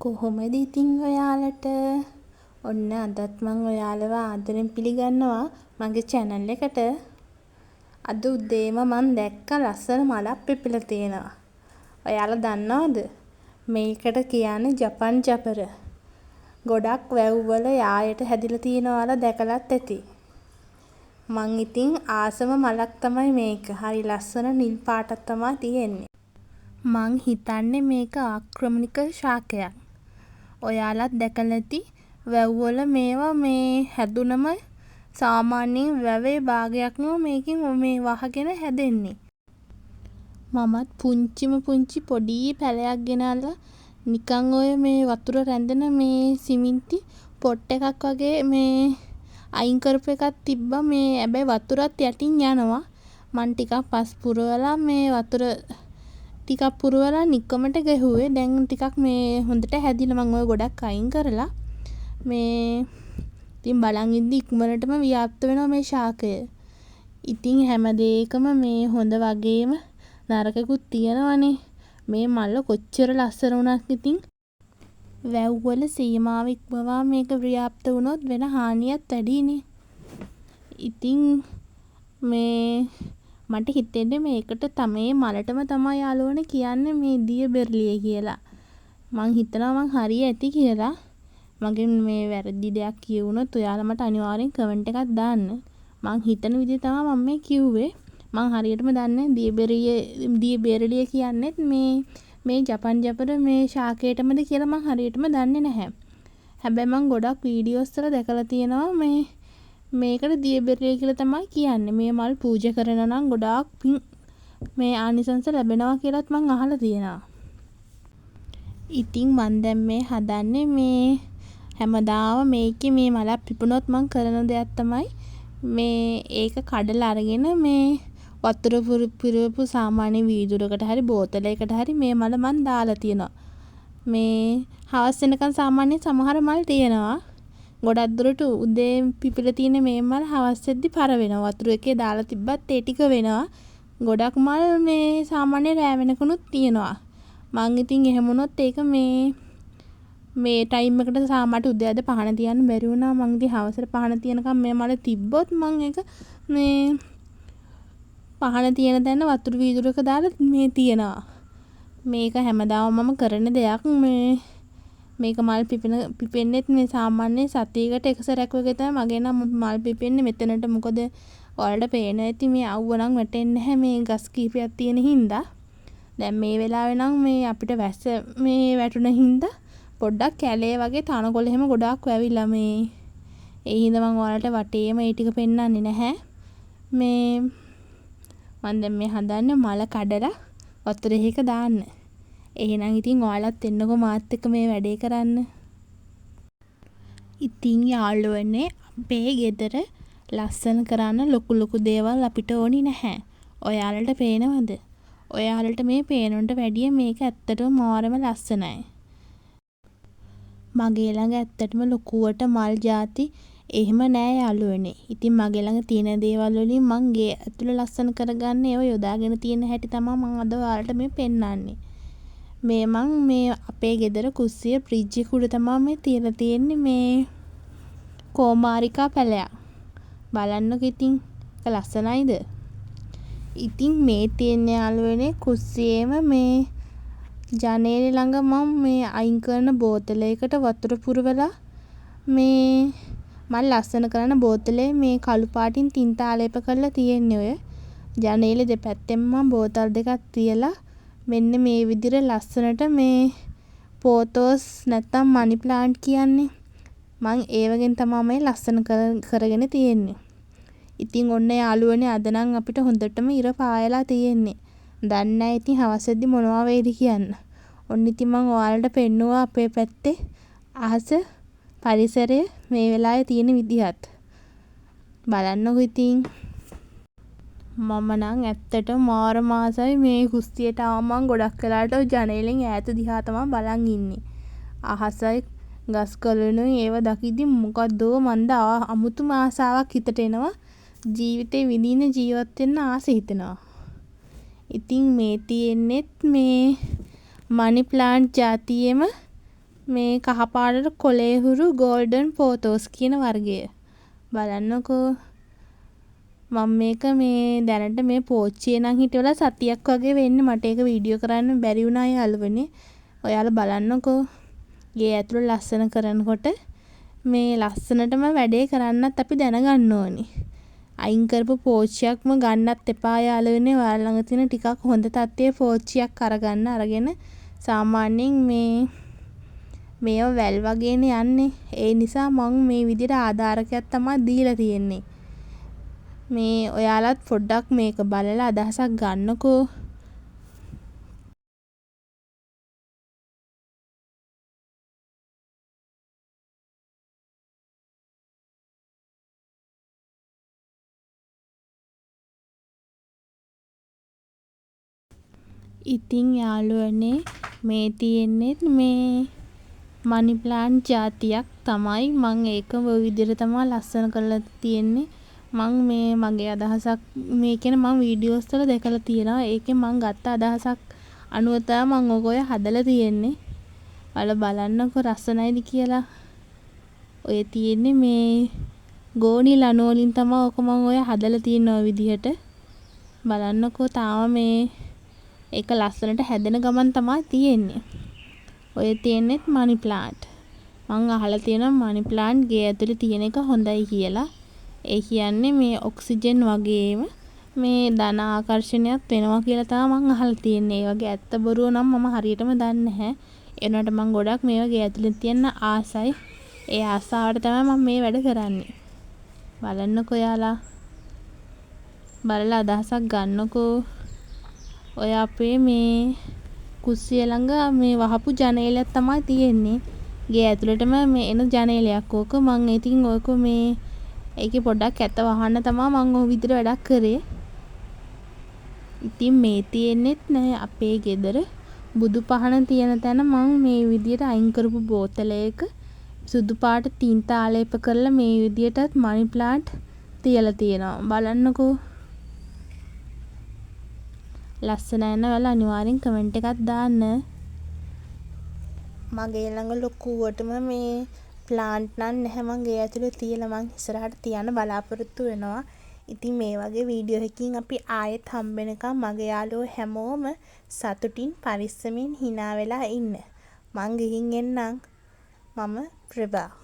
කොහොමද ඉතින් ඔයාලට? ඔන්න අදත් මං ඔයාලව ආදරෙන් පිළිගන්නවා මගේ channel එකට. අද උදේම මං දැක්ක ලස්සන මලක් පිපිලා තියෙනවා. ඔයාලා දන්නවද? මේකට කියන්නේ ජපන් ජපර. ගොඩක් වැව්වල යායට හැදිලා තියෙනවා ඔයාලා දැකලත් ඇති. මං ඉතින් ආසම මලක් තමයි මේක. හරි ලස්සන නිල් පාටක් තමයි තියෙන්නේ. මං හිතන්නේ මේක ආක්‍රමණික ශාකයක්. ඔයාලත් දැකලා ඇති වැව්වල මේවා හැදුනම සාමාන්‍යයෙන් වැවේ භාගයක්ම මේකෙන් වහගෙන හැදෙන්නේ. මමත් පුංචි පොඩි පැලයක් ගෙනල්ලා නිකන් ඔය වතුර රැඳෙන සිමෙන්ති පොට් එකක් වගේ අයින් කරපු එකක් තිබ්බා. හැබැයි වතුරත් යටින් යනවා. මං ටිකක් පස් පුරවලා වතුර ටිකක් පුරවලා නිකමට ගැහුවේ. දැන් ටිකක් හොඳට හැදිලා මං ඔය ගොඩක් අයින් කරලා ඉතින් බලන් ඉඳි ඉක්මනටම ව්‍යාප්ත වෙනවා මේ ශාකය. ඉතින් හැම දෙයකම හොඳ වගේම නරකකුත් තියෙනවනේ. මේ මල කොච්චර ලස්සන වුණත් ඉතින් වැව්වල සීමාව ඉක්මවා මේක ව්‍යාප්ත වුණොත් වෙන හානියත් වැඩිනේ. ඉතින් මට හිතෙන්නේ මේකට තමයි මලටම තමයි යාළුවනේ කියන්නේ මේ දිය බෙරළිය කියලා. මං හිතනවා මං හරි ඇති කියලා. මගෙන් වැරදි දෙයක් කියවුනොත් ඔයාලා මට අනිවාර්යෙන් කමෙන්ට් එකක් දාන්න. මං හිතන විදිහ තමයි මම කිව්වේ. මං හරියටම දන්නේ දිය බෙරළිය කියන්නේත් මේ ජපන් ජපර ශාකයටමද කියලා මං හරියටම දන්නේ නැහැ. හැබැයි මං ගොඩක් වීඩියෝස් වල දැකලා තියෙනවා මේකට දිය බෙරළිය කියලා තමයි කියන්නේ. මේ මල් පූජා කරනවා නම් ගොඩාක් ආනිසංස ලැබෙනවා කියලාත් මං අහලා තියෙනවා. ඉතින් මං දැන් හදන්නේ හැමදාම මේකේ මලක් පිපුණොත් මං කරන දෙයක් තමයි ඒක කඩලා අරගෙන වතුර පුරවපු සාමාන්‍ය වීදුරකට හරි බෝතලයකට හරි මල මං දාලා තියෙනවා. හවස් වෙනකන් සාමාන්‍යයෙන් සමහර මල් තියෙනවා. ගොඩක් දුරට උදේ පිපිලා තියෙන මේ මල් හවස් වෙද්දි පර වෙනවා. වතුර එකේ දාලා තිබ්බත් ඒ ටික වෙනවා. ගොඩක් මල් සාමාන්‍ය රෑ වෙනකනුත් තියෙනවා. මං ඉතින් එහෙම වුණොත් ඒක ටයිම් එකට මට උදේ අද පහන තියන්න බැරි වුණා. මං ඉතින් හවසට පහන තියනකම් මල තිබ්බොත් මං ඒක පහන තියෙන තැන වතුර වීදුරක දාලා තියනවා. මේක හැමදාම මම කරන දෙයක්. මේක මල් පිපෙන්නෙත් සාමාන්‍ය සතියකට එක සැරයක් වගේ තමයි මගේ නම් මල් පිපෙන්නේ මෙතනට. මොකද ඔයාලට පේන ඇති අවුව නම් වැටෙන්නේ නැහැ ගස් කීපයක් තියෙන හින්දා. දැන් මේ වෙලාවේ නම් අපිට වැස්ස වැටුන හින්දා පොඩ්ඩක් කැලේ වගේ තනකොළ එහෙම ගොඩාක් වැවිලා ඒ හින්දා මම ඔයාලට වටේම ඒ ටික පෙන්වන්නේ නැහැ. මම දැන් හදන්නේ මල කඩලා වතුර එකක දාන්න. එහෙනම් ඉතින් ඔයාලත් එන්නකෝ මාත් එක්ක මේ වැඩේ කරන්න. ඉතින් යාළුවනේ අපේ ගෙදර ලස්සන කරන්න ලොකු දේවල් අපිට ඕනි නැහැ. ඔයාලට පේනවද? ඔයාලට මේ පේනොන්ට වැඩිය මේක ඇත්තටම මාරම ලස්සනයි. මගේ ළඟ ඇත්තටම ලොකුවට මල් ಜಾති එහෙම නෑ යාළුවනේ. ඉතින් මගේ ළඟ තියෙන දේවල් වලින් මං ගේ ඇතුළ ලස්සන කරගන්න ඒවා යොදාගෙන තියෙන හැටි තමයි මං අද ඔයාලට පෙන්නන්නේ. මං අපේ ගෙදර කුස්සිය ෆ්‍රිජ් එක උඩ තමයි තියලා තියෙන්නේ කෝමාරිකා පැලයක්. බලන්නකෝ ඉතින් ඒක ලස්සනයිද? ඉතින් තියෙන යාළුවනේ කුස්සියේම ජනේලෙ ළඟ මම අයින් කරන බෝතලයකට වතුර පුරවලා මම ලස්සන කරන බෝතලේ කළු පාටින් තින්ත ආලේප කරලා තියෙන්නේ ඔය ජනේලෙ දෙපැත්තෙම මම බෝතල් දෙකක් තියලා මෙන්න මේ විදිහට ලස්සනට පෝතෝස් නැත්තම් මනි ප්ලාන්ට් කියන්නේ මං ඒ වගේ තමයි ලස්සන කරගෙන තියෙන්නේ. ඉතින් ඔන්න යාළුවනේ අද නම් අපිට හොඳටම ඉර පායලා තියෙන්නේ. දන්නේ නැහැ ඉතින් හවස් වෙද්දි මොනවා වෙයිද කියන්න. ඔන්න ඉතින් මම ඔයාලට පෙන්නුවා අපේ පැත්තේ අහස පරිසරය මේ වෙලාවේ තියෙන විදිහත්. බලන්නකෝ ඉතින්. මම නම් ඇත්තටම මාර මාසයි මේ කුස්සියට ආවම ගොඩක් වෙලාවට ජනේලෙන් ඈත දිහා තමයි බලන් ඉන්නේ. අහසයි ගස් කොළනුයි ඒව දකිද්දි මොකද්දෝ මන්ද අමුතුම ආසාවක් හිතට එනවා. ජීවිතේ විඳින ජීවත් වෙන්න ආස හිතෙනවා. ඉතින් තියෙන්නෙත් මනි ප්ලාන්ට් ජාතියේම මේ කහපාටට කොලේහුරු ගෝල්ඩන් පෝතෝස් කියන වර්ගය. බලන්නකෝ මම මේක මේ දැනට මේ පෝච්චියේ නම් හිටවලා සතියක් වගේ වෙන්නේ මට ඒක වීඩියෝ කරන්න බැරි වුණා යාළුවනේ. ඔයාලා බලන්නකෝ ගේ ඇතුළ ලස්සන කරනකොට මේ ලස්සනටම වැඩේ කරන්නත් අපි දැනගන්න ඕනි. අයින් කරපු පෝච්චියක්ම ගන්නත් එපා යාළුවනේ. ඔයාලා ළඟ තියෙන ටිකක් හොඳ තත්ත්වයේ පෝච්චියක් අරගෙන සාමාන්‍යයෙන් මේව වැල් වගේනේ යන්නේ. ඒ නිසා මම මේ විදිහට ආධාරකයක් තමයි දීලා තියෙන්නේ. මේ ඔයාලත් පොඩ්ඩක් මේක බලලා අදහසක් ගන්නකෝ. ඉතින් යාළුවනේ මේ තියෙන්නේ මේ මනි ප්ලාන්ට් జాතියක් තමයි. මම ඒක ඔය විදිහට තමයි ලස්සන කරලා තියෙන්නේ. මම මේ මගේ අදහසක් මේ කියන්නේ මම වීඩියෝස් වල දැකලා තියෙනවා. ඒකෙන් මම ගත්ත අදහසක් අනුව තමයි මම ඔය හදලා තියෙන්නේ. ඔයාලා බලන්නකෝ රසණයිද කියලා. ඔය තියෙන්නේ මේ ගෝණි ලණු වලින් තමයි ඔක මම ඔය හදලා තියෙන ඔය විදිහට. බලන්නකෝ තාම මේ ඒක ලස්සනට හැදෙන ගමන් තමයි තියෙන්නේ. ඔය තියෙන්නේත් මනි ප්ලාන්ට්. මං අහලා තියෙනවා මනි ප්ලාන්ට් ගේ ඇතුලේ තියෙන එක හොඳයි කියලා. ඒ කියන්නේ මේ ඔක්සිජන් වගේම මේ ධන ආකර්ෂණයක් වෙනවා කියලා තමයි මං අහලා තියෙන්නේ. ඒ වගේ ඇත්ත බොරුව නම් මම හරියටම දන්නේ නැහැ. ඒ වුණාට මං ගොඩක් මේවා ගේ ඇතුලේ තියෙන ආසයි. ඒ ආසාවට තමයි මම මේ වැඩ කරන්නේ. බලන්නකෝ යාලා. බලලා අදහසක් ගන්නකෝ. ඔය අපේ මේ කුස්සිය ළඟ මේ වහපු ජනේලයක් තමයි තියෙන්නේ. ගේ ඇතුළටම මේ එන ජනේලයක් ඕක. මං ඉතින් ඕක මේ ඒකේ පොඩ්ඩක් ඇත වහන්න තමයි මං ඔය විදිහට වැඩක් කරේ. ඉතින් මේ තියෙන්නෙත් නෑ අපේ ගෙදර බුදු පහන තියෙන තැන මං මේ විදිහට අයින් කරපු බෝතලයක සුදු පාට තින්ත ආලේප කරලා මේ විදිහටත් මනි ප්ලාන්ට් තියලා තියෙනවා. බලන්නකෝ. ලස්සන නැන ඔයාලා අනිවාර්යෙන් කමෙන්ට් එකක් දාන්න. මගේ ළඟ ලොකුවටම මේ ප්ලාන්ට් නම් නැහැ. මං ගේ ඇතුලේ තියලා මං ඉස්සරහට තියන්න බලාපොරොත්තු වෙනවා. ඉතින් මේ වගේ වීඩියෝ එකකින් අපි ආයෙත් හම්බෙනකම් මගේ යාළුවෝ හැමෝම සතුටින් පරිස්සමින් hina වෙලා ඉන්න. මං ගිහින් එන්නම්. මම ප්‍රභා.